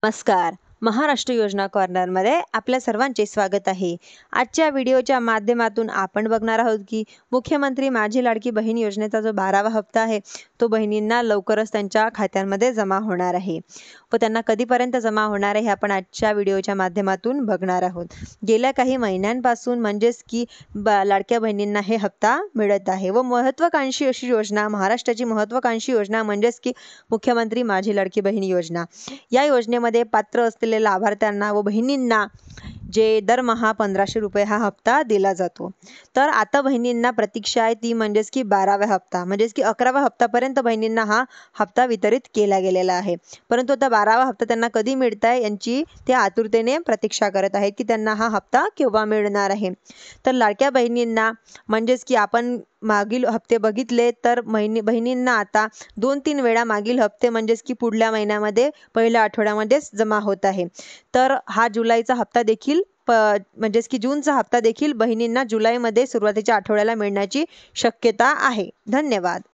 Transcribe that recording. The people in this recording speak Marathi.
नमस्कार. महाराष्ट्र योजना कॉर्नरमध्ये आपल्या सर्वांचे स्वागत आहे. आजच्या व्हिडिओच्या माध्यमातून आपण बघणार आहोत की मुख्यमंत्री माझी लाडकी बहीण योजनेचा जो 12वा हप्ता आहे तो बहिणींना लवकरच त्यांच्या खात्यांमध्ये जमा होणार आहे व त्यांना कधीपर्यंत जमा होणार आहे हे आपण आजच्या व्हिडिओच्या माध्यमातून बघणार आहोत. गेल्या काही महिन्यांपासून म्हणजेच की लाडक्या बहिणींना हे हप्ता मिळत आहे व महत्त्वाकांक्षी अशी योजना, महाराष्ट्राची महत्त्वाकांक्षी योजना म्हणजेच की मुख्यमंत्री माझी लाडकी बहीण योजना. या योजनेमध्ये पात्र असलेल्या लाभार्थ्यांना व बहिणींना जे दरमहा 1500 रुपये हा हप्ता दिला जातो. तर आता बहिणींना प्रतीक्षा आहे ती म्हणजेच की 12वा हप्ता म्हणजेच की 11वा हप्तापर्यंत बहिणींना हा हप्ता वितरित केला गेलेला आहे. परंतु आता 12वा हप्ता त्यांना कधी मिळत आहे यांची ते आतुरतेने प्रतीक्षा करत आहेत की त्यांना हा हप्ता केव्हा मिळणार आहे. तर लाडक्या बहिणींना म्हणजेच की आपण मागील हप्ते बघितले तर बहिणींना आता 2-3 वेळा मागील हप्ते म्हणजेच की पुढल्या महिन्यामध्ये पहिल्या आठवड्यामध्येच जमा होत आहे. तर हा जुलैचा हप्ता देखील म्हणजेच की जूनचा हप्ता देखील बहिणींना जुलैमध्ये सुरुवातीच्या आठवड्याला मिळण्याची शक्यता आहे. धन्यवाद.